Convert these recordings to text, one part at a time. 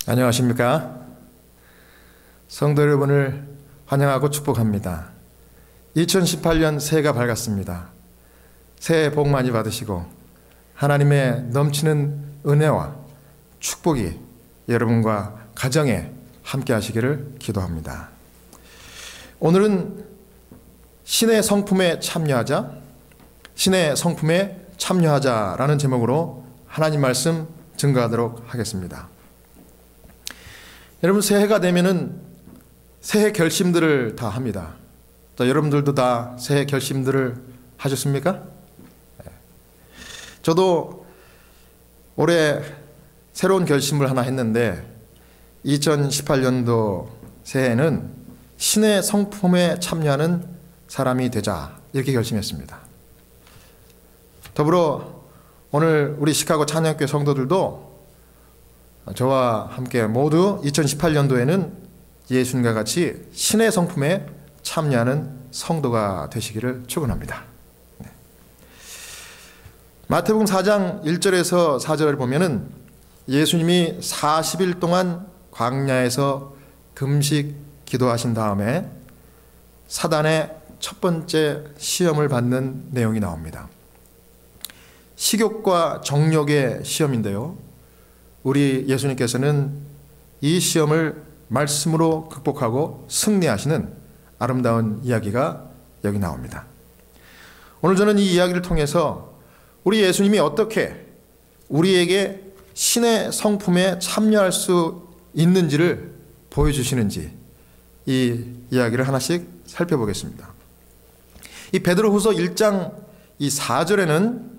안녕하십니까? 성도 여러분을 환영하고 축복합니다. 2018년 새해가 밝았습니다. 새해 복 많이 받으시고 하나님의 넘치는 은혜와 축복이 여러분과 가정에 함께 하시기를 기도합니다. 오늘은 신의 성품에 참여하자, 신의 성품에 참여하자라는 제목으로 하나님 말씀 증거하도록 하겠습니다. 여러분, 새해가 되면은 새해 결심들을 다 합니다. 또 여러분들도 다 새해 결심들을 하셨습니까? 저도 올해 새로운 결심을 하나 했는데 2018년도 새해에는 신의 성품에 참여하는 사람이 되자 이렇게 결심했습니다. 더불어 오늘 우리 시카고 찬양교회 성도들도 저와 함께 모두 2018년도에는 예수님과 같이 신의 성품에 참여하는 성도가 되시기를 축원합니다. 마태복음 4장 1절에서 4절을 보면은 예수님이 40일 동안 광야에서 금식 기도하신 다음에 사단의 첫 번째 시험을 받는 내용이 나옵니다. 식욕과 정욕의 시험인데요, 우리 예수님께서는 이 시험을 말씀으로 극복하고 승리하시는 아름다운 이야기가 여기 나옵니다. 오늘 저는 이 이야기를 통해서 우리 예수님이 어떻게 우리에게 신의 성품에 참여할 수 있는지를 보여주시는지 이 이야기를 하나씩 살펴보겠습니다. 이 베드로후서 1장 이 4절에는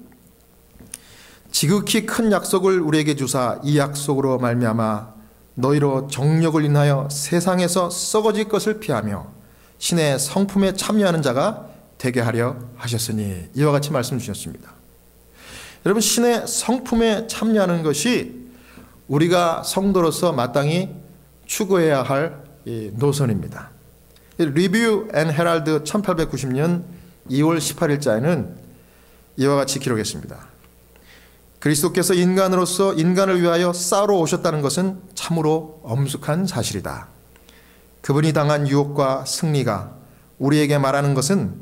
지극히 큰 약속을 우리에게 주사 이 약속으로 말미암아 너희로 정욕을 인하여 세상에서 썩어질 것을 피하며 신의 성품에 참여하는 자가 되게 하려 하셨으니 이와 같이 말씀 주셨습니다. 여러분, 신의 성품에 참여하는 것이 우리가 성도로서 마땅히 추구해야 할 노선입니다. 리뷰 앤 헤럴드 1890년 2월 18일자에는 이와 같이 기록했습니다. 그리스도께서 인간으로서 인간을 위하여 싸우러 오셨다는 것은 참으로 엄숙한 사실이다. 그분이 당한 유혹과 승리가 우리에게 말하는 것은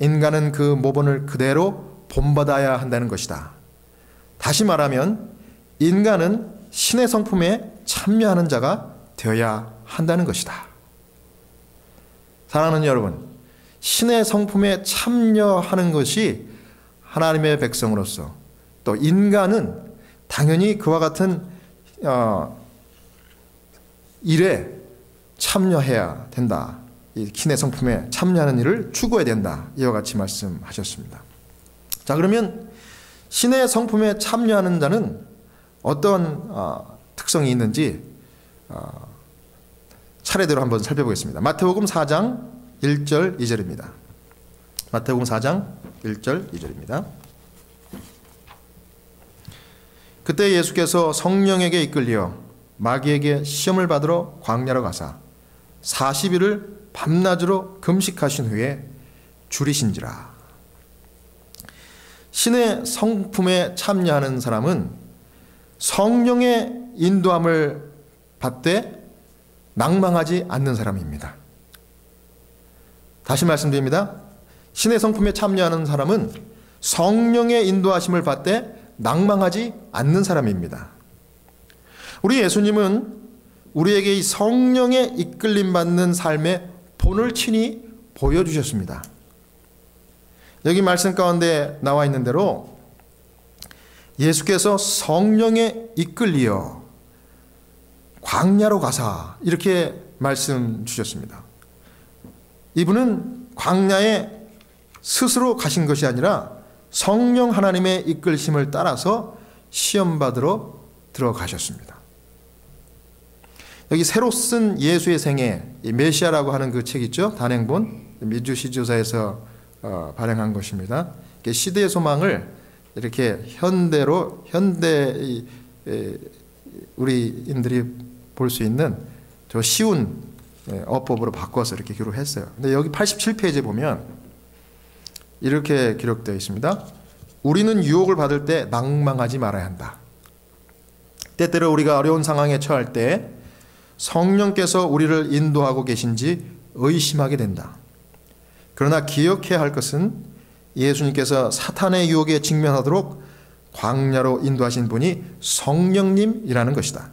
인간은 그 모본을 그대로 본받아야 한다는 것이다. 다시 말하면 인간은 신의 성품에 참여하는 자가 되어야 한다는 것이다. 사랑하는 여러분, 신의 성품에 참여하는 것이 하나님의 백성으로서 또 인간은 당연히 그와 같은 일에 참여해야 된다. 이 신의 성품에 참여하는 일을 추구해야 된다. 이와 같이 말씀하셨습니다. 자, 그러면 신의 성품에 참여하는 자는 어떤 특성이 있는지 차례대로 한번 살펴보겠습니다. 마태복음 4장 1절 2절입니다. 마태복음 4장 1절 2절입니다. 그때 예수께서 성령에게 이끌려 마귀에게 시험을 받으러 광야로 가사 40일을 밤낮으로 금식하신 후에 줄이신지라. 신의 성품에 참여하는 사람은 성령의 인도함을 받되 낭망하지 않는 사람입니다. 다시 말씀드립니다. 신의 성품에 참여하는 사람은 성령의 인도하심을 받되 낭망하지 않는 사람입니다. 우리 예수님은 우리에게 이 성령의 이끌림 받는 삶의 본을 친히 보여주셨습니다. 여기 말씀 가운데 나와 있는 대로 예수께서 성령에 이끌리어 광야로 가사 이렇게 말씀 주셨습니다. 이분은 광야에 스스로 가신 것이 아니라 성령 하나님의 이끌심을 따라서 시험받으러 들어가셨습니다. 여기 새로 쓴 예수의 생애, 메시아라고 하는 그 책 있죠? 단행본, 미주시조사에서 발행한 것입니다. 시대의 소망을 이렇게 현대 우리인들이 볼 수 있는 저 쉬운 어법으로 바꿔서 이렇게 기록했어요. 근데 여기 87페이지에 보면 이렇게 기록되어 있습니다. 우리는 유혹을 받을 때 낭망하지 말아야 한다. 때때로 우리가 어려운 상황에 처할 때 성령께서 우리를 인도하고 계신지 의심하게 된다. 그러나 기억해야 할 것은 예수님께서 사탄의 유혹에 직면하도록 광야로 인도하신 분이 성령님이라는 것이다.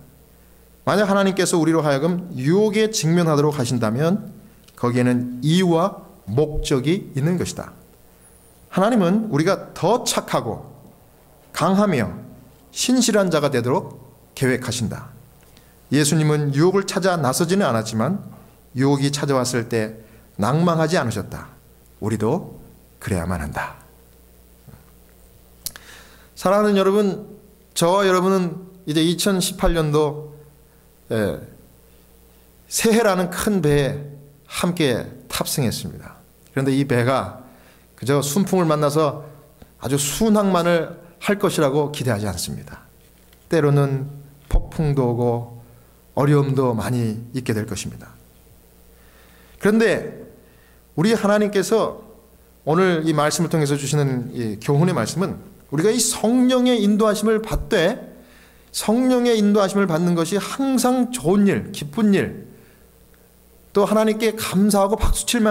만약 하나님께서 우리로 하여금 유혹에 직면하도록 하신다면 거기에는 이유와 목적이 있는 것이다. 하나님은 우리가 더 착하고 강하며 신실한 자가 되도록 계획하신다. 예수님은 유혹을 찾아 나서지는 않았지만 유혹이 찾아왔을 때 낭망하지 않으셨다. 우리도 그래야만 한다. 사랑하는 여러분, 저와 여러분은 이제 2018년도 새해라는 큰 배에 함께 탑승했습니다. 그런데 이 배가 그저 순풍을 만나서 아주 순항만을 할 것이라고 기대하지 않습니다. 때로는 폭풍도 오고 어려움도 많이 있게 될 것입니다. 그런데 우리 하나님께서 오늘 이 말씀을 통해서 주시는 이 교훈의 말씀은 우리가 이 성령의 인도하심을 받되 성령의 인도하심을 받는 것이 항상 좋은 일, 기쁜 일, 또 하나님께 감사하고 박수칠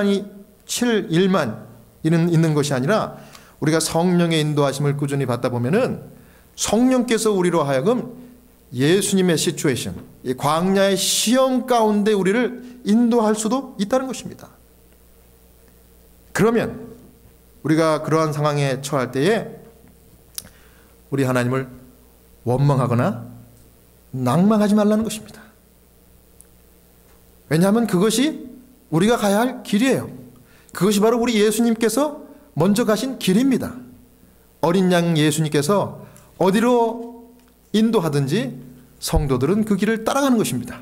일만 있는 것이 아니라 우리가 성령의 인도하심을 꾸준히 받다 보면은 성령께서 우리로 하여금 예수님의 시츄에이션, 이 광야의 시험 가운데 우리를 인도할 수도 있다는 것입니다. 그러면 우리가 그러한 상황에 처할 때에 우리 하나님을 원망하거나 낭망하지 말라는 것입니다. 왜냐하면 그것이 우리가 가야 할 길이에요. 그것이 바로 우리 예수님께서 먼저 가신 길입니다. 어린 양 예수님께서 어디로 인도하든지 성도들은 그 길을 따라가는 것입니다.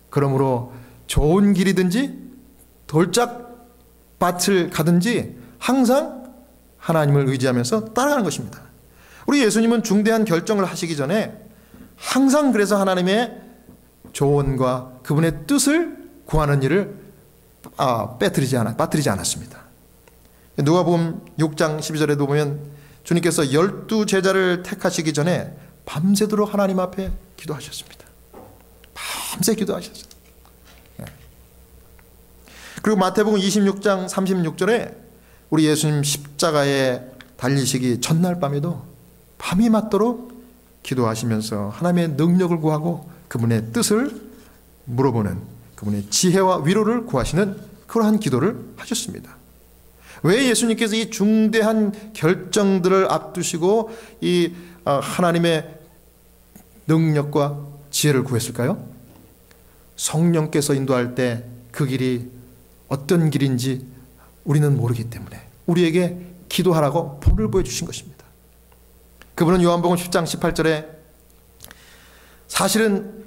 그러므로 좋은 길이든지 돌짝밭을 가든지 항상 하나님을 의지하면서 따라가는 것입니다. 우리 예수님은 중대한 결정을 하시기 전에 항상 그래서 하나님의 조언과 그분의 뜻을 구하는 일을 빠뜨리지 않았습니다. 누가복음 6장 12절에도 보면 주님께서 12제자를 택하시기 전에 밤새도록 하나님 앞에 기도하셨습니다. 밤새 기도하셨어요. 그리고 마태복음 26장 36절에 우리 예수님 십자가에 달리시기 전날 밤에도 밤이 맞도록 기도하시면서 하나님의 능력을 구하고 그분의 뜻을 물어보는, 그분의 지혜와 위로를 구하시는 그러한 기도를 하셨습니다. 왜 예수님께서 이 중대한 결정들을 앞두시고 이 하나님의 능력과 지혜를 구했을까요? 성령께서 인도할 때 그 길이 어떤 길인지 우리는 모르기 때문에 우리에게 기도하라고 본을 보여주신 것입니다. 그분은 요한복음 10장 18절에 사실은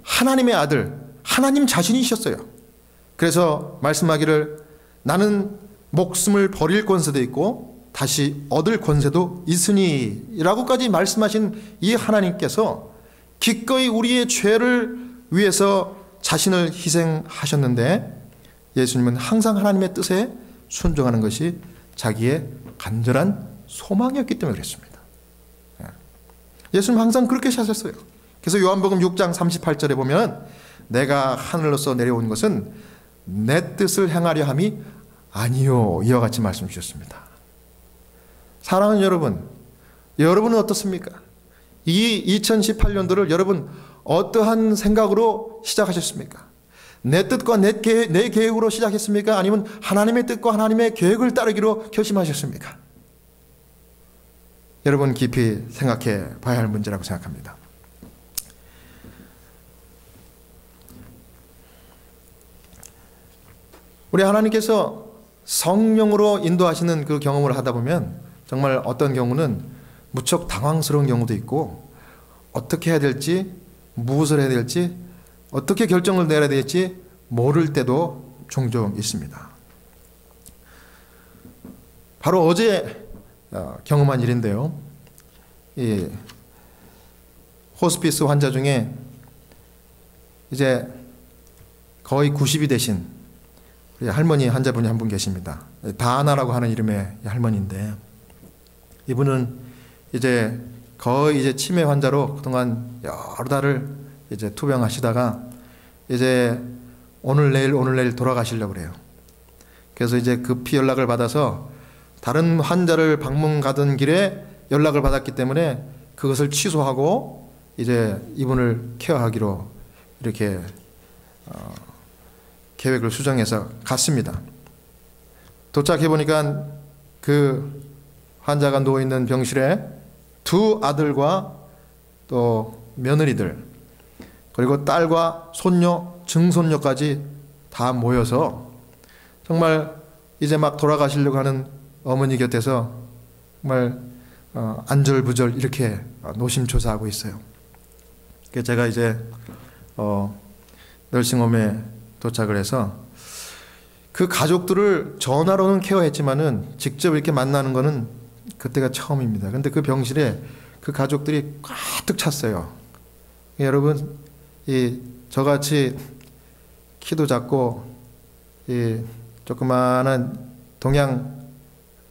하나님의 아들, 하나님 자신이셨어요. 그래서 말씀하기를 나는 목숨을 버릴 권세도 있고 다시 얻을 권세도 있으니 라고까지 말씀하신 이 하나님께서 기꺼이 우리의 죄를 위해서 자신을 희생하셨는데 예수님은 항상 하나님의 뜻에 순종하는 것이 자기의 간절한 소망이었기 때문에 그랬습니다. 예수님 항상 그렇게 사셨어요. 그래서 요한복음 6장 38절에 보면 내가 하늘로서 내려온 것은 내 뜻을 행하려 함이 아니요, 이와 같이 말씀 주셨습니다. 사랑하는 여러분, 여러분은 어떻습니까? 이 2018년도를 여러분 어떠한 생각으로 시작하셨습니까? 내 뜻과 내 계획으로 시작했습니까? 아니면 하나님의 뜻과 하나님의 계획을 따르기로 결심하셨습니까? 여러분 깊이 생각해 봐야 할 문제라고 생각합니다. 우리 하나님께서 성령으로 인도하시는 그 경험을 하다 보면 정말 어떤 경우는 무척 당황스러운 경우도 있고 어떻게 해야 될지, 무엇을 해야 될지, 어떻게 결정을 내려야 될지 모를 때도 종종 있습니다. 바로 어제 경험한 일인데요. 이 호스피스 환자 중에 이제 거의 90이 되신 할머니 환자분이 한 분 계십니다. 다하나라고 하는 이름의 할머니인데 이분은 이제 거의 이제 치매 환자로 그동안 여러 달을 이제 투병하시다가 이제 오늘 내일 돌아가시려고 그래요. 그래서 이제 급히 연락을 받아서 다른 환자를 방문 가던 길에 연락을 받았기 때문에 그것을 취소하고 이제 이분을 케어하기로 이렇게 계획을 수정해서 갔습니다. 도착해 보니까 그 환자가 누워 있는 병실에 두 아들과 또 며느리들 그리고 딸과 손녀, 증손녀까지 다 모여서 정말 이제 막 돌아가시려고 하는 어머니 곁에서 정말 안절부절 이렇게 노심초사하고 있어요. 그래서 제가 이제 널싱홈에 도착을 해서 그 가족들을 전화로는 케어했지만은 직접 이렇게 만나는 거는 그때가 처음입니다. 근데 그 병실에 그 가족들이 가득 찼어요. 여러분, 저같이 키도 작고 조그마한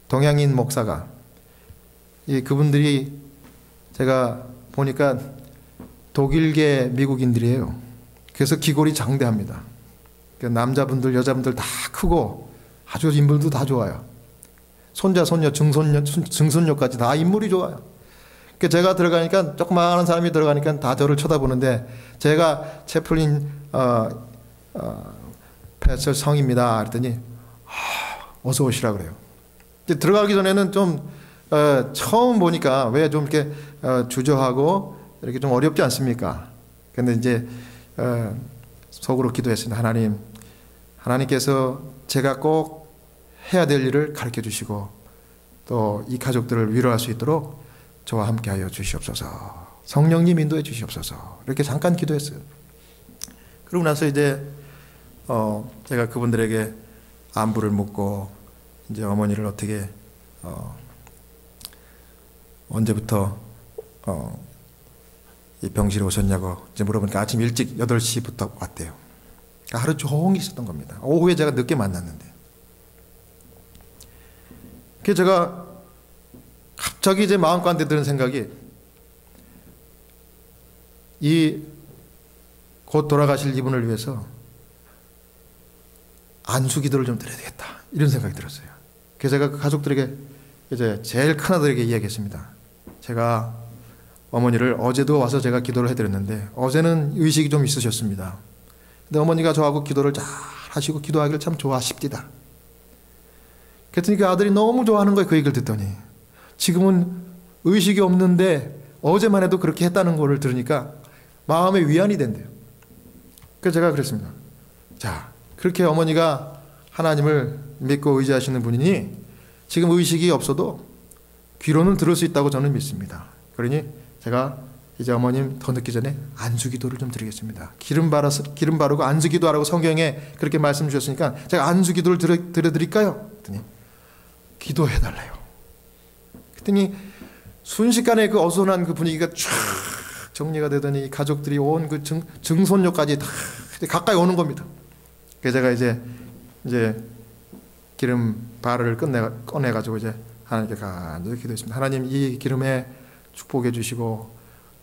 동양인 목사가 그분들이 제가 보니까 독일계 미국인들이에요. 그래서 기골이 장대합니다. 남자분들 여자분들 다 크고 아주 인물도 다 좋아요. 손자 손녀 증손녀까지 다 인물이 좋아요. 제가 들어가니까 조그마한 사람이 들어가니까 다 저를 쳐다보는데 제가 채플린 패스 성입니다 그랬더니 어서 오시라 그래요. 들어가기 전에는 좀 처음 보니까 왜 좀 이렇게 주저하고 이렇게 좀 어렵지 않습니까? 근데 이제 속으로 기도했습니다. 하나님께서 제가 꼭 해야 될 일을 가르쳐 주시고 또 이 가족들을 위로할 수 있도록 저와 함께 하여 주시옵소서. 성령님 인도해 주시옵소서. 이렇게 잠깐 기도했어요. 그러고 나서 이제 제가 그분들에게 안부를 묻고 이제 어머니를 어떻게 언제부터 이 병실에 오셨냐고 이제 물어보니까 아침 일찍 8시부터 왔대요. 그러니까 하루 종일 있었던 겁니다. 오후에 제가 늦게 만났는데. 그래서 제가 갑자기 제 마음 가운데 드는 생각이 곧 돌아가실 이분을 위해서 안수 기도를 좀 드려야 되겠다 이런 생각이 들었어요. 그래서 제가 그 가족들에게 이제 제일 큰 아들에게 이야기했습니다. 제가 어머니를 어제도 와서 제가 기도를 해드렸는데 어제는 의식이 좀 있으셨습니다. 근데 어머니가 저하고 기도를 잘 하시고 기도하기를 참 좋아하십니다. 그랬더니 그 아들이 너무 좋아하는 거예요. 그 얘기를 듣더니 지금은 의식이 없는데 어제만 해도 그렇게 했다는 거를 들으니까 마음의 위안이 된대요. 그래서 제가 그랬습니다. 자, 그렇게 어머니가 하나님을 믿고 의지하시는 분이니 지금 의식이 없어도 귀로는 들을 수 있다고 저는 믿습니다. 그러니 제가 이제 어머님 더 늦기 전에 안수기도를 좀 드리겠습니다. 기름 바르고 안수기도하라고 성경에 그렇게 말씀 주셨으니까 제가 안수기도를 드려드릴까요? 그랬더니 기도해달래요. 그랬더니 순식간에 그 어수선한 그 분위기가 쫙 정리가 되더니 가족들이 온 그 증손녀까지 다 가까이 오는 겁니다. 그래서 제가 이제 기름 바르를 꺼내가지고 이제 하나님께 간절히 기도했습니다. 하나님 이 기름에 축복해 주시고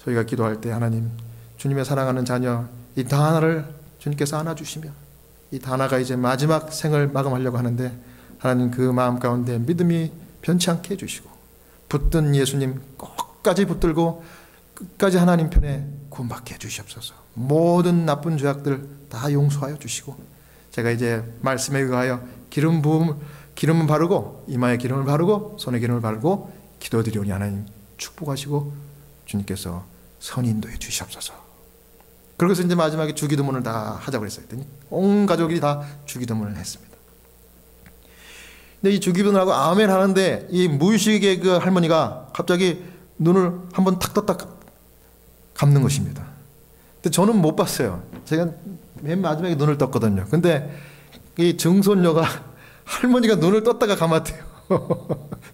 저희가 기도할 때 하나님 주님의 사랑하는 자녀 이 다나를 주님께서 안아주시며 이 다나가 이제 마지막 생을 마감하려고 하는데 하나님 그 마음 가운데 믿음이 변치 않게 해주시고 붙든 예수님 끝까지 붙들고 끝까지 하나님 편에 구원받게 해주시옵소서. 모든 나쁜 죄악들 다 용서하여 주시고 제가 이제 말씀에 의하여 기름 바르고 이마에 기름을 바르고 손에 기름을 바르고 기도드리오니 하나님 축복하시고 주님께서 선인도해 주시옵소서. 그러고서 이제 마지막에 주기도문을 다 하자고 그랬어요. 온 가족이 다 주기도문을 했습니다. 근데 이 주기도문을 하고 아멘 하는데 이 무의식의 그 할머니가 갑자기 눈을 한번 탁 떴다 감는 것입니다. 근데 저는 못 봤어요. 제가 맨 마지막에 눈을 떴거든요. 근데 이 증손녀가 할머니가 눈을 떴다가 감았대요.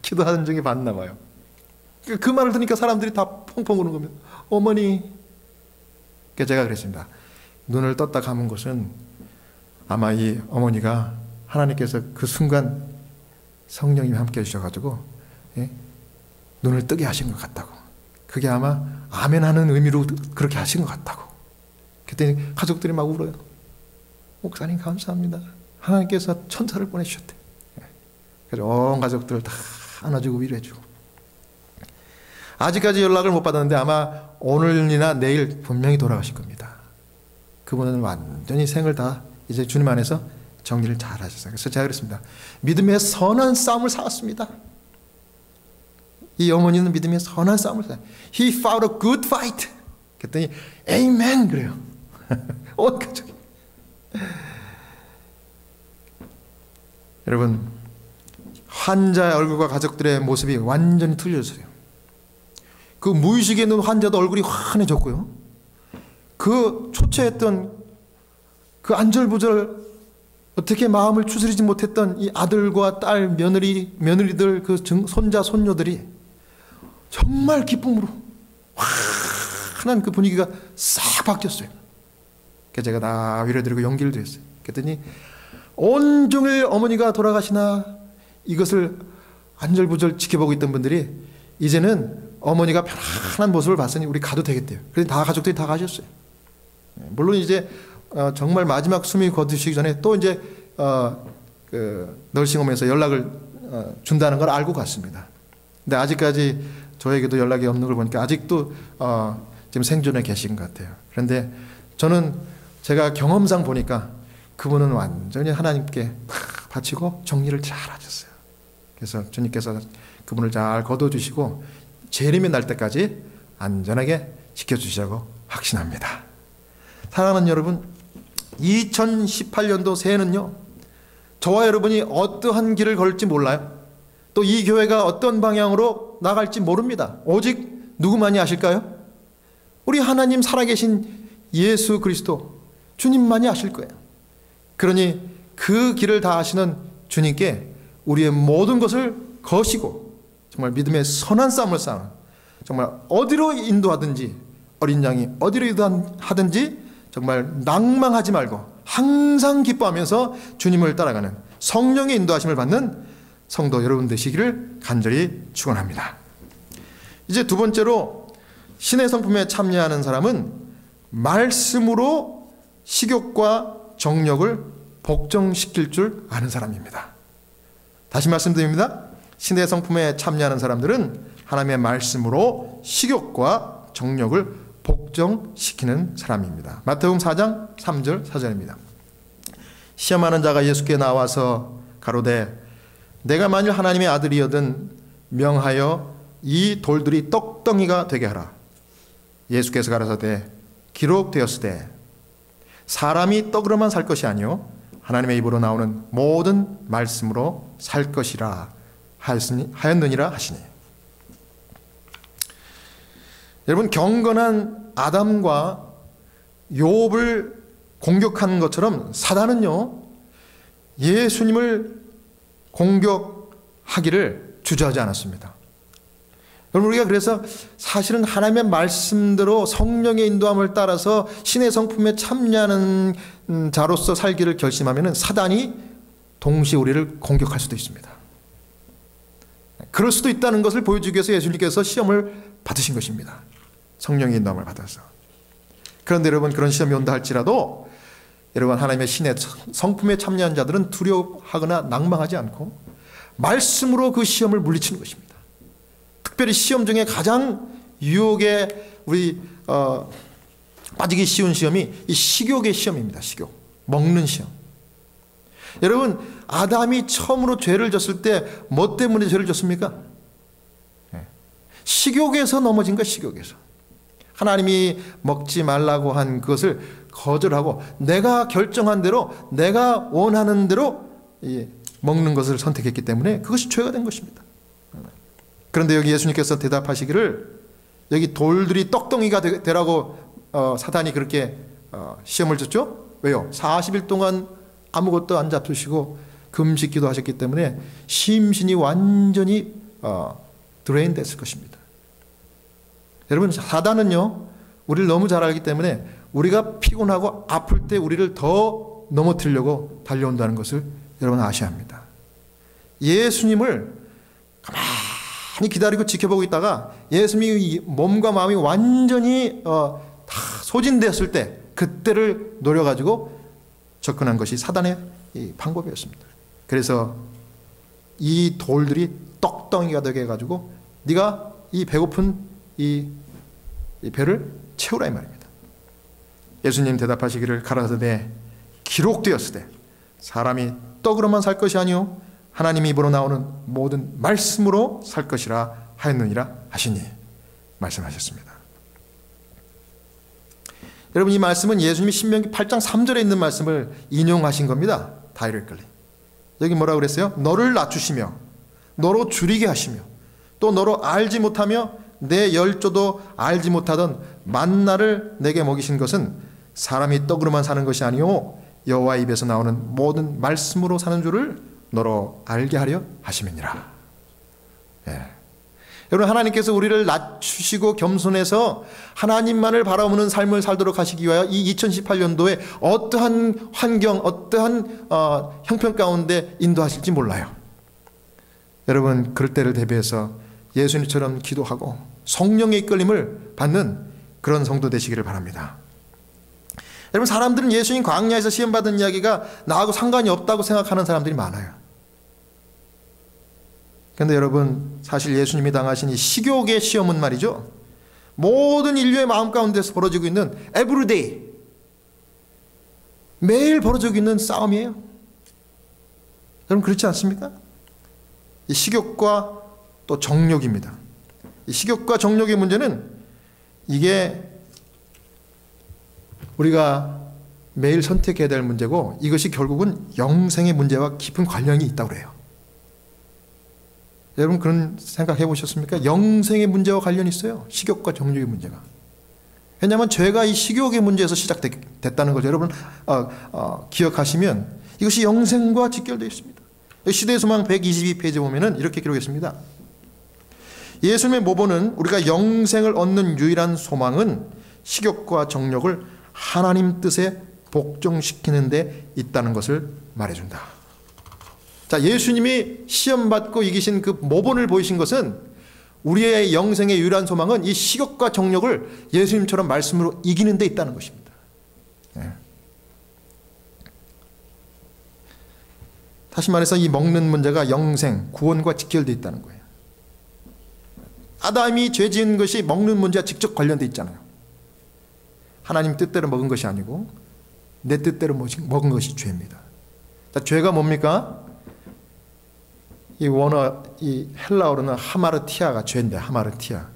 기도하는 중에 봤나 봐요. 그 말을 들으니까 사람들이 다 펑펑 우는 겁니다. 어머니. 그래서 제가 그랬습니다. 눈을 떴다 감은 것은 아마 이 어머니가 하나님께서 그 순간 성령님이 함께 해주셔가지고 눈을 뜨게 하신 것 같다고. 그게 아마 아멘 하는 의미로 그렇게 하신 것 같다고. 그랬더니 가족들이 막 울어요. 목사님 감사합니다. 하나님께서 천사를 보내주셨대. 그래서 온 가족들을 다 안아주고 위로해주고. 아직까지 연락을 못 받았는데 아마 오늘이나 내일 분명히 돌아가실 겁니다. 그분은 완전히 생을 다 이제 주님 안에서 정리를 잘 하셨어요. 그래서 제가 그랬습니다. 믿음의 선한 싸움을 싸웠습니다. 이 어머니는 믿음의 선한 싸움을 싸워요. He fought a good fight. 그랬더니 Amen 그래요. 온 가족이. 여러분, 환자의 얼굴과 가족들의 모습이 완전히 틀려졌어요. 그 무의식에 있는 환자도 얼굴이 환해졌고요. 그 초췌했던 그 안절부절 어떻게 마음을 추스리지 못했던 이 아들과 딸, 며느리들, 그 손자, 손녀들이 정말 기쁨으로 환한 그 분위기가 싹 바뀌었어요. 그래서 제가 다 위로드리고 용기를 드렸어요. 그랬더니 온종일 어머니가 돌아가시나 이것을 안절부절 지켜보고 있던 분들이 이제는 어머니가 편안한 모습을 봤으니 우리 가도 되겠대요. 그래서 다 가족들이 다 가셨어요. 물론 이제 정말 마지막 숨이 거두시기 전에 또 이제 그 널싱홈에서 연락을 준다는 걸 알고 갔습니다. 근데 아직까지 저에게도 연락이 없는 걸 보니까 아직도 지금 생존해 계신 것 같아요. 그런데 저는 제가 경험상 보니까 그분은 완전히 하나님께 바치고 정리를 잘 하셨어요. 그래서 주님께서 그분을 잘 거둬주시고 재림이 날 때까지 안전하게 지켜주시자고 확신합니다. 사랑하는 여러분, 2018년도 새해는요, 저와 여러분이 어떠한 길을 걸을지 몰라요. 또 이 교회가 어떤 방향으로 나갈지 모릅니다. 오직 누구만이 아실까요? 우리 하나님 살아계신 예수 그리스도 주님만이 아실 거예요. 그러니 그 길을 다 아시는 주님께 우리의 모든 것을 거시고 정말 믿음의 선한 싸움을 싸우는, 정말 어디로 인도하든지, 어린 양이 어디로 인도하든지 정말 낭망하지 말고 항상 기뻐하면서 주님을 따라가는 성령의 인도하심을 받는 성도 여러분 되시기를 간절히 축원합니다. 이제 두 번째로 신의 성품에 참여하는 사람은 말씀으로 식욕과 정욕을 복종시킬 줄 아는 사람입니다. 다시 말씀드립니다. 신의 성품에 참여하는 사람들은 하나님의 말씀으로 식욕과 정욕을 복종시키는 사람입니다. 마태복음 4장 3절 4절입니다. 시험하는 자가 예수께 나와서 가로되 내가 만일 하나님의 아들이여든 명하여 이 돌들이 떡덩이가 되게 하라. 예수께서 가라사대 기록되었으되 사람이 떡으로만 살 것이 아니요 하나님의 입으로 나오는 모든 말씀으로 살 것이라 하였느니라 하시니. 여러분, 경건한 아담과 욥을 공격한 것처럼 사단은요 예수님을 공격하기를 주저하지 않았습니다. 여러분, 우리가 그래서 사실은 하나님의 말씀대로 성령의 인도함을 따라서 신의 성품에 참여하는 자로서 살기를 결심하면 사단이 동시에 우리를 공격할 수도 있습니다. 그럴 수도 있다는 것을 보여주기 위해서 예수님께서 시험을 받으신 것입니다. 성령의 인도함을 받아서. 그런데 여러분, 그런 시험이 온다 할지라도 여러분, 하나님의 신의 성품에 참여한 자들은 두려워하거나 낭망하지 않고 말씀으로 그 시험을 물리치는 것입니다. 특별히 시험 중에 가장 유혹에 우리 빠지기 쉬운 시험이 이 식욕의 시험입니다. 식욕, 먹는 시험. 여러분, 아담이 처음으로 죄를 졌을 때 뭐 때문에 죄를 졌습니까? 식욕에서 넘어진 거예요. 식욕에서. 하나님이 먹지 말라고 한 그것을 거절하고 내가 결정한 대로, 내가 원하는 대로 먹는 것을 선택했기 때문에 그것이 죄가 된 것입니다. 그런데 여기 예수님께서 대답하시기를 여기 돌들이 떡덩이가 되라고 사단이 그렇게 시험을 줬죠. 왜요? 40일 동안 아무것도 안 잡수시고 금식기도 하셨기 때문에 심신이 완전히 드레인 됐을 것입니다. 여러분, 사단은요 우리를 너무 잘 알기 때문에 우리가 피곤하고 아플 때 우리를 더 넘어뜨리려고 달려온다는 것을 여러분 아셔야 합니다. 예수님을 가만히 기다리고 지켜보고 있다가 예수님이 몸과 마음이 완전히 다 소진되었을 때 그때를 노려가지고 접근한 것이 사단의 이 방법이었습니다. 그래서 이 돌들이 떡덩이가 되게 해가지고 네가 이 배고픈 이 배를 채우라 이 말입니다. 예수님 대답하시기를 가라사대 기록되었으되 사람이 떡으로만 살 것이 아니요 하나님 입으로 나오는 모든 말씀으로 살 것이라 하였느니라 하시니 말씀하셨습니다. 여러분, 이 말씀은 예수님이 신명기 8장 3절에 있는 말씀을 인용하신 겁니다. 다이렉트리. 여기 뭐라고 그랬어요? 너를 낮추시며 너로 줄이게 하시며 또 너로 알지 못하며 내 열조도 알지 못하던 만나를 내게 먹이신 것은 사람이 떡으로만 사는 것이 아니오 여호와 입에서 나오는 모든 말씀으로 사는 줄을 너로 알게 하려 하심이니라. 예. 여러분, 하나님께서 우리를 낮추시고 겸손해서 하나님만을 바라보는 삶을 살도록 하시기 위하여 이 2018년도에 어떠한 환경, 어떠한 형편 가운데 인도하실지 몰라요. 여러분, 그럴 때를 대비해서 예수님처럼 기도하고 성령의 이끌림을 받는 그런 성도 되시기를 바랍니다. 여러분, 사람들은 예수님 광야에서 시험받은 이야기가 나하고 상관이 없다고 생각하는 사람들이 많아요. 그런데 여러분, 사실 예수님이 당하신 이 식욕의 시험은 말이죠, 모든 인류의 마음 가운데서 벌어지고 있는 에브리데이, 매일 벌어지고 있는 싸움이에요. 여러분, 그렇지 않습니까? 이 식욕과 또 정욕입니다. 이 식욕과 정욕의 문제는 이게 우리가 매일 선택해야 될 문제고 이것이 결국은 영생의 문제와 깊은 관련이 있다고 그래요. 여러분, 그런 생각해 보셨습니까? 영생의 문제와 관련이 있어요. 식욕과 정욕의 문제가. 왜냐하면 죄가 이 식욕의 문제에서 시작됐다는 거죠. 여러분 기억하시면 이것이 영생과 직결되어 있습니다. 시대의 소망 122페이지 보면은 이렇게 기록했습니다. 예수님의 모본은 우리가 영생을 얻는 유일한 소망은 식욕과 정욕을 하나님 뜻에 복종시키는 데 있다는 것을 말해준다. 자, 예수님이 시험받고 이기신 그 모본을 보이신 것은 우리의 영생의 유일한 소망은 이 식욕과 정욕을 예수님처럼 말씀으로 이기는 데 있다는 것입니다. 네. 다시 말해서 이 먹는 문제가 영생, 구원과 직결되어 있다는 거예요. 아담이 죄 지은 것이 먹는 문제와 직접 관련되어 있잖아요. 하나님 뜻대로 먹은 것이 아니고 내 뜻대로 먹은 것이 죄입니다. 자, 죄가 뭡니까? 이 헬라어로는 하마르티아가 죄인데, 하마르티아.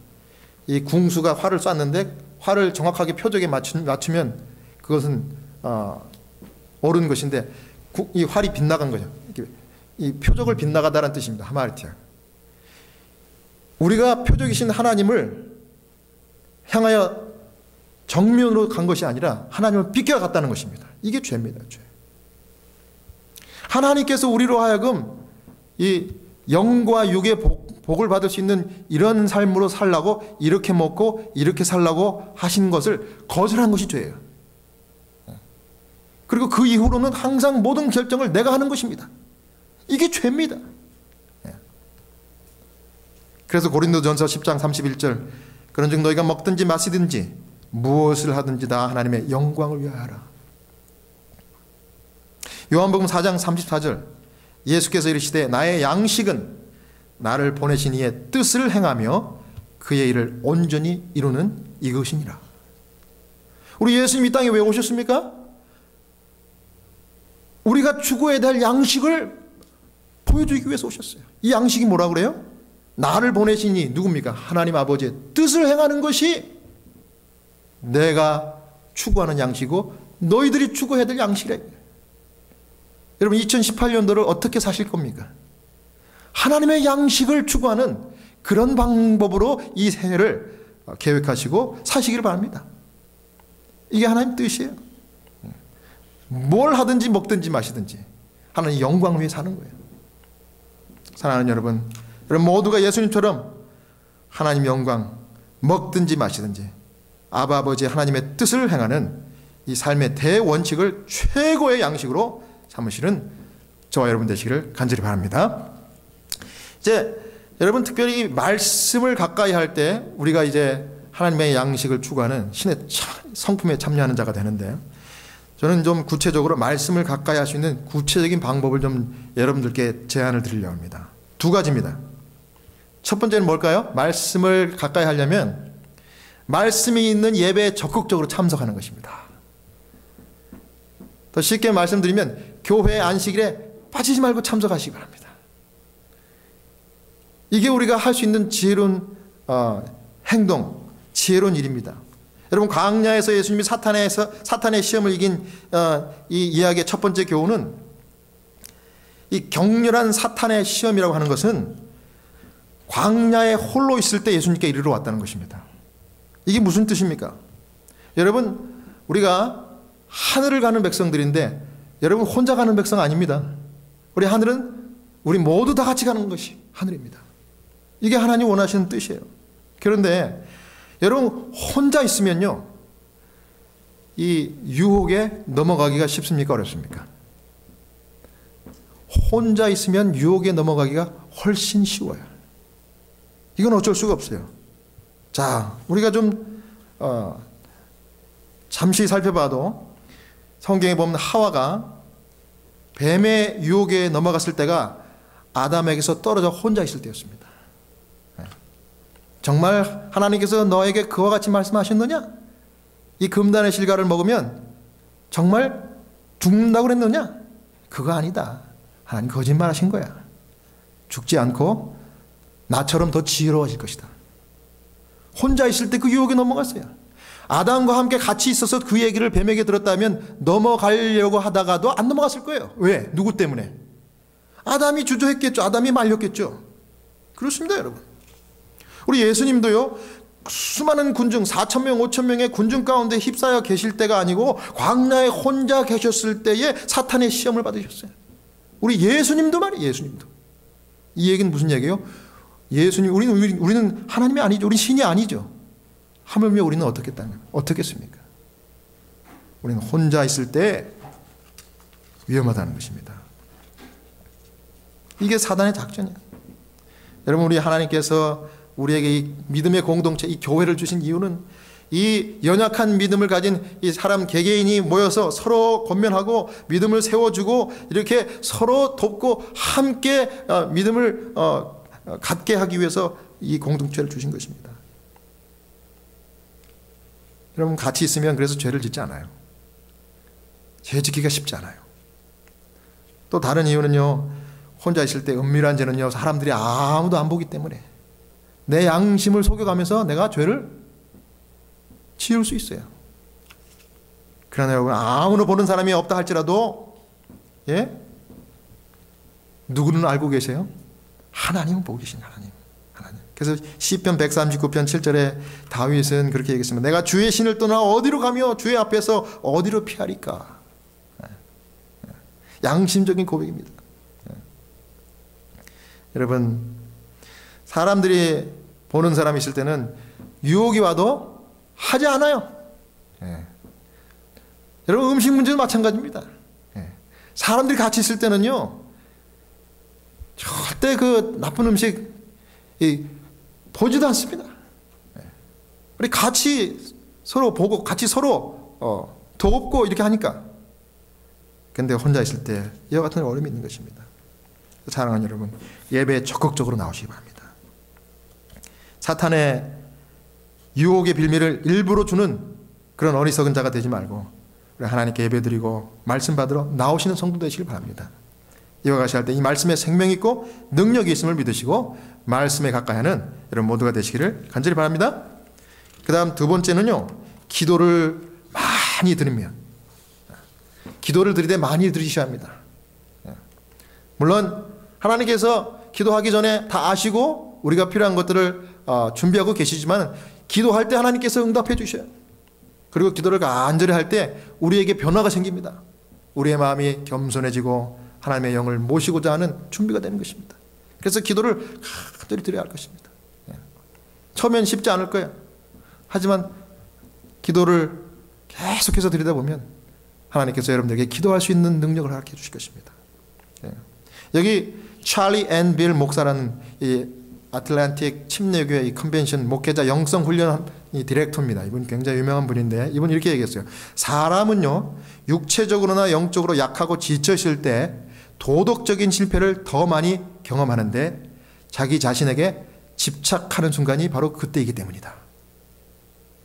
이 궁수가 활을 쐈는데 활을 정확하게 표적에 맞추면 그것은 옳은 것인데 이 활이 빗나간 거죠. 이 표적을 빗나가다라는 뜻입니다. 하마르티아. 우리가 표적이신 하나님을 향하여 정면으로 간 것이 아니라 하나님을 비껴갔다는 것입니다. 이게 죄입니다. 죄. 하나님께서 우리로 하여금 이 영과 육의 복을 받을 수 있는 이런 삶으로 살라고, 이렇게 먹고 이렇게 살라고 하신 것을 거절한 것이 죄예요. 그리고 그 이후로는 항상 모든 결정을 내가 하는 것입니다. 이게 죄입니다. 그래서 고린도전서 10장 31절, 그런즉 너희가 먹든지 마시든지 무엇을 하든지 다 하나님의 영광을 위하여 하라. 요한복음 4장 34절, 예수께서 이르시되 나의 양식은 나를 보내신 이의 뜻을 행하며 그의 일을 온전히 이루는 이것이니라. 우리 예수님 이 땅에 왜 오셨습니까? 우리가 추구해야 될 양식을 보여주기 위해서 오셨어요. 이 양식이 뭐라고 그래요? 나를 보내신 이 누굽니까? 하나님 아버지의 뜻을 행하는 것이 내가 추구하는 양식이고 너희들이 추구해야 될 양식이래. 여러분, 2018년도를 어떻게 사실 겁니까? 하나님의 양식을 추구하는 그런 방법으로 이 새해를 계획하시고 사시기를 바랍니다. 이게 하나님 뜻이에요. 뭘 하든지 먹든지 마시든지 하나님 영광을 위해 사는 거예요. 사랑하는 여러분 모두가 예수님처럼 하나님 영광, 먹든지 마시든지 아바 아버지 하나님의 뜻을 행하는 이 삶의 대원칙을 최고의 양식으로 삼으시는 저와 여러분 되시기를 간절히 바랍니다. 이제 여러분, 특별히 말씀을 가까이 할 때 우리가 이제 하나님의 양식을 추구하는 신의 성품에 참여하는 자가 되는데, 저는 좀 구체적으로 말씀을 가까이 할 수 있는 구체적인 방법을 좀 여러분들께 제안을 드리려고 합니다. 두 가지입니다. 첫 번째는 뭘까요? 말씀을 가까이 하려면 말씀이 있는 예배에 적극적으로 참석하는 것입니다. 더 쉽게 말씀드리면 교회 안식일에 빠지지 말고 참석하시기 바랍니다. 이게 우리가 할 수 있는 지혜로운 행동, 지혜로운 일입니다. 여러분, 광야에서 예수님이 사탄의 시험을 이긴 이 이야기의 첫 번째 교훈은, 이 격렬한 사탄의 시험이라고 하는 것은 광야에 홀로 있을 때 예수님께 이르러 왔다는 것입니다. 이게 무슨 뜻입니까? 여러분, 우리가 하늘을 가는 백성들인데 여러분 혼자 가는 백성 아닙니다. 우리 하늘은 우리 모두 다 같이 가는 것이 하늘입니다. 이게 하나님 원하시는 뜻이에요. 그런데 여러분, 혼자 있으면요, 이 유혹에 넘어가기가 쉽습니까? 어렵습니까? 혼자 있으면 유혹에 넘어가기가 훨씬 쉬워요. 이건 어쩔 수가 없어요. 자, 우리가 좀 잠시 살펴봐도 성경에 보면 하와가 뱀의 유혹에 넘어갔을 때가 아담에게서 떨어져 혼자 있을 때였습니다. 정말 하나님께서 너에게 그와 같이 말씀하셨느냐? 이 금단의 실과를 먹으면 정말 죽는다고 그랬느냐? 그거 아니다. 하나님 거짓말하신 거야. 죽지 않고 나처럼 더 지혜로워질 것이다. 혼자 있을 때 그 유혹에 넘어갔어요. 아담과 함께 같이 있어서 그 얘기를 뱀에게 들었다면 넘어가려고 하다가도 안 넘어갔을 거예요. 왜? 누구 때문에? 아담이 주저했겠죠. 아담이 말렸겠죠. 그렇습니다, 여러분. 우리 예수님도요, 수많은 군중, 4,000명, 5,000명의 군중 가운데 휩싸여 계실 때가 아니고 광야에 혼자 계셨을 때에 사탄의 시험을 받으셨어요. 우리 예수님도 말이에요, 예수님도. 이 얘기는 무슨 얘기예요? 예수님, 우리는 하나님이 아니죠. 우리는 신이 아니죠. 하물며 우리는 어떻겠습니까? 우리는 혼자 있을 때 위험하다는 것입니다. 이게 사단의 작전이에요. 여러분, 우리 하나님께서 우리에게 이 믿음의 공동체, 이 교회를 주신 이유는 이 연약한 믿음을 가진 이 사람 개개인이 모여서 서로 권면하고 믿음을 세워주고 이렇게 서로 돕고 함께 믿음을 갖게 하기 위해서 이 공동체를 주신 것입니다. 여러분, 같이 있으면 그래서 죄를 짓지 않아요. 죄 짓기가 쉽지 않아요. 또 다른 이유는요, 혼자 있을 때 은밀한 죄는요, 사람들이 아무도 안 보기 때문에 내 양심을 속여가면서 내가 죄를 지을 수 있어요. 그러나 여러분, 아무도 보는 사람이 없다 할지라도, 예? 누구는 알고 계세요? 하나님은 보고 계신 하나님. 그래서 시편 139편 7절에 다윗은 그렇게 얘기했습니다. 내가 주의 신을 떠나 어디로 가며 주의 앞에서 어디로 피하리까? 양심적인 고백입니다. 여러분, 사람들이 보는 사람이 있을 때는 유혹이 와도 하지 않아요. 여러분, 음식 문제도 마찬가지입니다. 사람들이 같이 있을 때는요, 절대 그 나쁜 음식 보지도 않습니다. 우리 같이 서로 보고 같이 서로 돕고 이렇게 하니까. 그런데 혼자 있을 때 이와 같은 어려움이 있는 것입니다. 사랑하는 여러분, 예배에 적극적으로 나오시기 바랍니다. 사탄의 유혹의 빌미를 일부러 주는 그런 어리석은 자가 되지 말고 우리 하나님께 예배드리고 말씀 받으러 나오시는 성도 되시길 바랍니다. 이와 같이 할 때 이 말씀에 생명이 있고 능력이 있음을 믿으시고 말씀에 가까이 하는 여러분 모두가 되시기를 간절히 바랍니다. 그 다음 두 번째는요, 기도를 많이 들으면, 기도를 드릴 때 많이 들으셔야 합니다. 물론 하나님께서 기도하기 전에 다 아시고 우리가 필요한 것들을 준비하고 계시지만 기도할 때 하나님께서 응답해 주셔요. 그리고 기도를 간절히 할 때 우리에게 변화가 생깁니다. 우리의 마음이 겸손해지고 하나님의 영을 모시고자 하는 준비가 되는 것입니다. 그래서 기도를 간절히 드려야 할 것입니다. 처음엔 쉽지 않을 거예요. 하지만 기도를 계속해서 드리다 보면 하나님께서 여러분들에게 기도할 수 있는 능력을 허락해 주실 것입니다. 여기 찰리 앤 빌 목사라는 이 아틀란틱 침례교회 이 컨벤션 목회자 영성훈련 디렉터입니다. 이분 굉장히 유명한 분인데 이분이 이렇게 얘기했어요. 사람은요 육체적으로나 영적으로 약하고 지쳐있을 때 도덕적인 실패를 더 많이 경험하는데 자기 자신에게 집착하는 순간이 바로 그때이기 때문이다.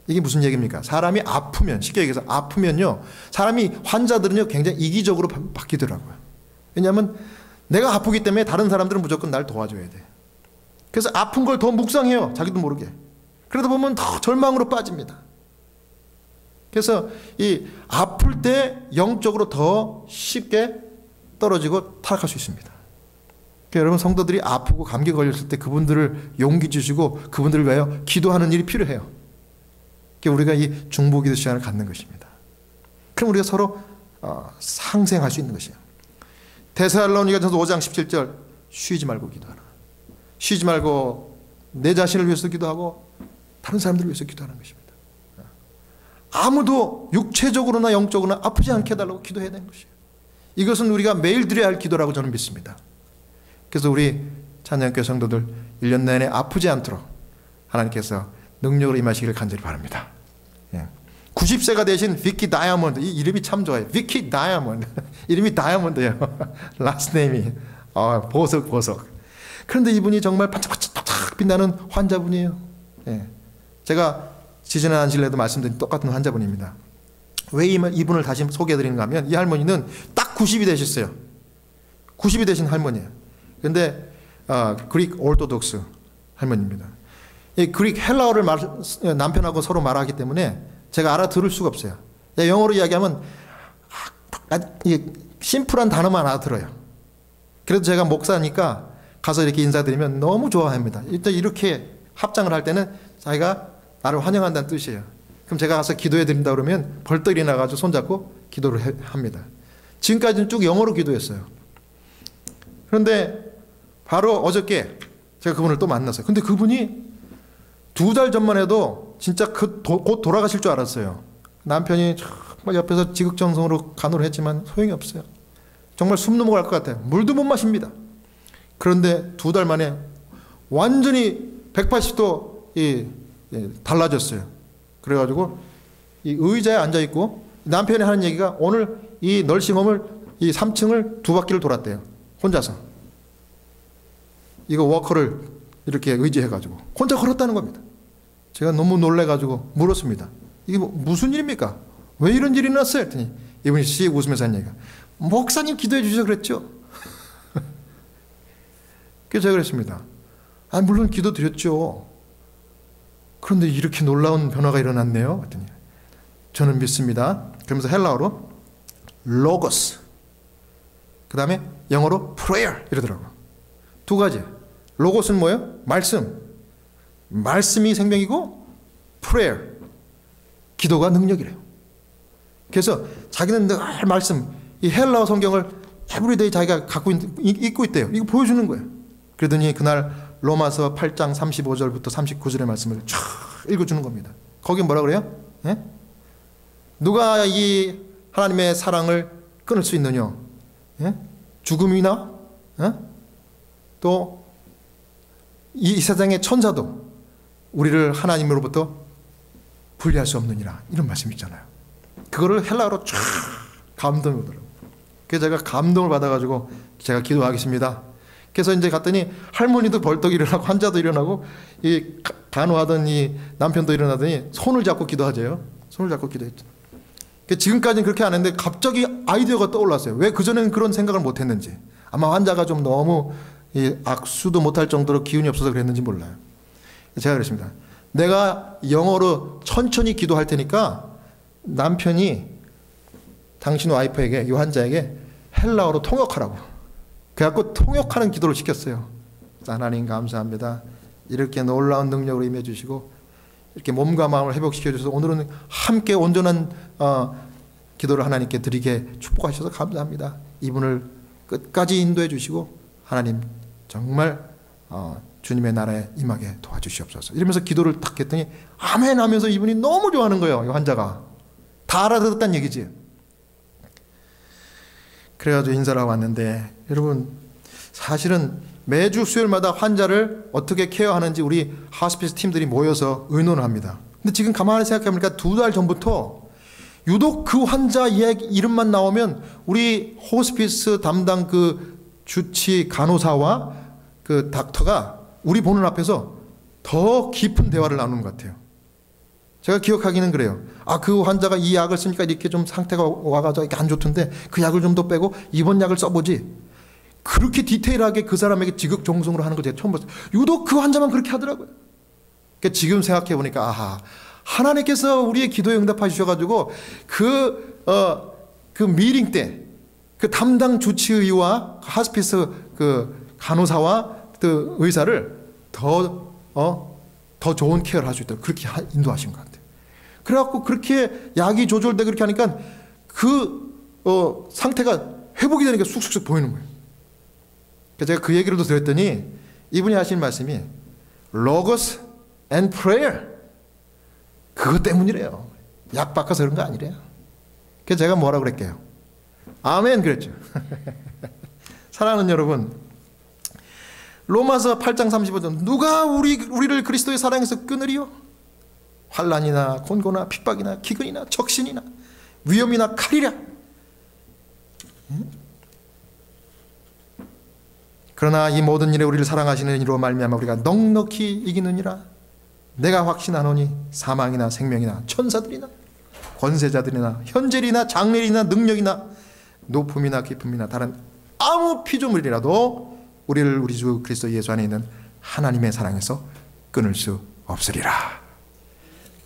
이게 무슨 얘기입니까? 사람이 아프면, 쉽게 얘기해서 아프면요 사람이 환자들은요 굉장히 이기적으로 바뀌더라고요. 왜냐하면 내가 아프기 때문에 다른 사람들은 무조건 날 도와줘야 돼. 그래서 아픈 걸 더 묵상해요. 자기도 모르게. 그러다 보면 더 절망으로 빠집니다. 그래서 이 아플 때 영적으로 더 쉽게 떨어지고 타락할 수 있습니다. 그러니까 여러분 성도들이 아프고 감기 걸렸을 때 그분들을 용기 주시고 그분들을 위하여 기도하는 일이 필요해요. 그러니까 우리가 이 중보기도 시간을 갖는 것입니다. 그럼 우리가 서로 상생할 수 있는 것이에요. 데살로니가전서 5장 17절 쉬지 말고 기도하라. 쉬지 말고 내 자신을 위해서 기도하고 다른 사람들을 위해서 기도하는 것입니다. 아무도 육체적으로나 영적으로나 아프지 않게 해달라고 기도해야 되는 것이에요. 이것은 우리가 매일 드려야 할 기도라고 저는 믿습니다. 그래서 우리 찬양교회 성도들 1년 내내 아프지 않도록 하나님께서 능력으로 임하시기를 간절히 바랍니다. 90세가 되신 비키 다이아몬드, 이 이름이 참 좋아요. 비키 다이아몬드. 이름이 다이아몬드예요. 라스트 네임이 보석. 그런데 이분이 정말 반짝반짝 빛나는 환자분이에요. 제가 지지난주에도 말씀드린 똑같은 환자분입니다. 왜 이분을 다시 소개해드리는가 하면 이 할머니는 딱 90이 되셨어요. 90이 되신 할머니예요. 그런데 그릭 오르토독스 할머니입니다. 이 그릭 헬라어를 남편하고 서로 말하기 때문에 제가 알아들을 수가 없어요. 영어로 이야기하면 심플한 단어만 알아들어요. 그래도 제가 목사니까 가서 이렇게 인사드리면 너무 좋아합니다. 일단 이렇게 합장을 할 때는 자기가 나를 환영한다는 뜻이에요. 그럼 제가 가서 기도해 드린다 그러면 벌떡 일어나가지고 손잡고 기도를 합니다. 지금까지는 쭉 영어로 기도했어요. 그런데 바로 어저께 제가 그분을 또 만났어요. 근데 그분이 2달 전만 해도 진짜 곧 돌아가실 줄 알았어요. 남편이 정말 옆에서 지극정성으로 간호를 했지만 소용이 없어요. 정말 숨 넘어갈 것 같아요. 물도 못 마십니다. 그런데 2달 만에 완전히 180도 달라졌어요. 그래가지고 이 의자에 앉아있고 남편이 하는 얘기가 오늘 이 널싱홈을 이 3층을 2바퀴를 돌았대요. 혼자서. 이거 워커를 이렇게 의지해가지고 혼자 걸었다는 겁니다. 제가 너무 놀래가지고 물었습니다. 이게 무슨 일입니까? 왜 이런 일이 났어요? 했더니 이분이 씩 웃으면서 한 얘기가 목사님 기도해 주셔서 그랬죠. 그래서 제가 그랬습니다. 물론 기도 드렸죠. 그런데 이렇게 놀라운 변화가 일어났네요. 했더니 저는 믿습니다. 그러면서 헬라어로 로고스, 그 다음에 영어로 prayer 이러더라고요. 2가지. 로고스는 뭐예요? 말씀이 생명이고 prayer, 기도가 능력이래요. 그래서 자기는 늘 말씀, 이 헬라어 성경을 에브리데이 자기가 갖고 읽고 있대요. 이거 보여주는 거예요. 그러더니 그날 로마서 8장 35절부터 39절의 말씀을 쫙 읽어주는 겁니다. 거기 뭐라 그래요? 누가 이 하나님의 사랑을 끊을 수 있느냐? 죽음이나 또 이 세상의 천사도 우리를 하나님으로부터 분리할 수 없느니라, 이런 말씀이 있잖아요. 그거를 헬라어로 쫙 감동이 오더라고요. 그래서 제가 감동을 받아가지고 제가 기도하겠습니다. 그래서 이제 갔더니 할머니도 벌떡 일어나고 환자도 일어나고 이 간호하던 이 남편도 일어나더니 손을 잡고 기도하재요. 손을 잡고 기도했죠. 지금까지는 그렇게 안 했는데 갑자기 아이디어가 떠올랐어요. 왜 그전에는 그런 생각을 못 했는지. 아마 환자가 좀 너무 악수도 못할 정도로 기운이 없어서 그랬는지 몰라요. 제가 그랬습니다. 내가 영어로 천천히 기도할 테니까 남편이 당신 와이프에게, 이 환자에게 헬라어로 통역하라고. 그래갖고 통역하는 기도를 시켰어요. 하나님 감사합니다. 이렇게 놀라운 능력으로 임해 주시고 이렇게 몸과 마음을 회복시켜 주셔서 오늘은 함께 온전한 기도를 하나님께 드리게 축복하셔서 감사합니다. 이분을 끝까지 인도해 주시고 하나님 정말 주님의 나라에 임하게 도와주시옵소서. 이러면서 기도를 딱 했더니 아멘 하면서 이분이 너무 좋아하는 거예요. 이 환자가. 다 알아듣었다는 얘기지. 그래가지고 인사를 하고 왔는데 여러분 사실은 매주 수요일마다 환자를 어떻게 케어하는지 우리 하스피스 팀들이 모여서 의논을 합니다. 근데 지금 가만히 생각해보니까 2달 전부터 유독 그 환자 이름만 나오면 우리 호스피스 담당 그 주치 간호사와 그 닥터가 우리 보는 앞에서 더 깊은 대화를 나누는 것 같아요. 제가 기억하기는 그래요. 아, 그 환자가 이 약을 쓰니까 이렇게 좀 상태가 와가지고 이렇게 안 좋던데 그 약을 좀 더 빼고 이번 약을 써보지. 그렇게 디테일하게 그 사람에게 지극정성으로 하는 거 제가 처음 봤어요. 유독 그 환자만 그렇게 하더라고요. 그러니까 지금 생각해 보니까 아하, 하나님께서 우리의 기도에 응답해 주셔가지고 그 미팅 때 그 담당 주치의와 하스피스 그 간호사와 그 의사를 더 좋은 케어를 할 수 있도록 그렇게 인도하신 것 같아요. 그래갖고 그렇게 약이 조절되고 그렇게 하니까 그 상태가 회복이 되는 게 쑥쑥 보이는 거예요. 제가 그 얘기를 또 드렸더니 이분이 하신 말씀이 Logos and Prayer, 그것 때문이래요. 약 바꿔서 그런 거 아니래요. 그래서 제가 뭐라 그랬게요? 아멘 그랬죠. 사랑하는 여러분, 로마서 8장 35절 누가 우리를 그리스도의 사랑에서 끊으리요? 환난이나 곤고나 핍박이나 기근이나 적신이나 위험이나 칼이라. 그러나 이 모든 일에 우리를 사랑하시는 이로 말미암아 우리가 넉넉히 이기느니라. 내가 확신하노니 사망이나 생명이나 천사들이나 권세자들이나 현재이나 장래이나 능력이나 높음이나 깊음이나 다른 아무 피조물이라도 우리를 우리 주 그리스도 예수 안에 있는 하나님의 사랑에서 끊을 수 없으리라.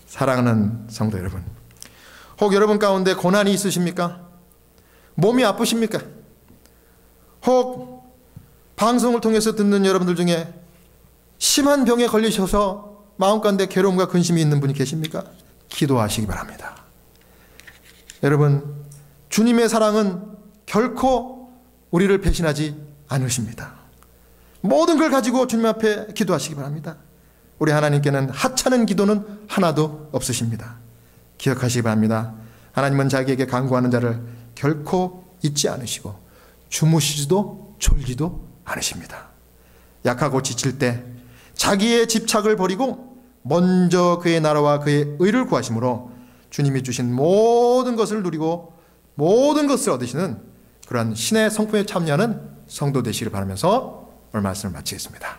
사랑하는 성도 여러분, 혹 여러분 가운데 고난이 있으십니까? 몸이 아프십니까? 혹 방송을 통해서 듣는 여러분들 중에 심한 병에 걸리셔서 마음 가운데 괴로움과 근심이 있는 분이 계십니까? 기도하시기 바랍니다. 여러분, 주님의 사랑은 결코 우리를 배신하지 않으십니다. 모든 걸 가지고 주님 앞에 기도하시기 바랍니다. 우리 하나님께는 하찮은 기도는 하나도 없으십니다. 기억하시기 바랍니다. 하나님은 자기에게 간구하는 자를 결코 잊지 않으시고 주무시지도 졸지도 않으십니다. 약하고 지칠 때 자기의 집착을 버리고 먼저 그의 나라와 그의 의를 구하심으로 주님이 주신 모든 것을 누리고 모든 것을 얻으시는 그러한 신의 성품에 참여하는 성도 되시기를 바라면서 오늘 말씀을 마치겠습니다.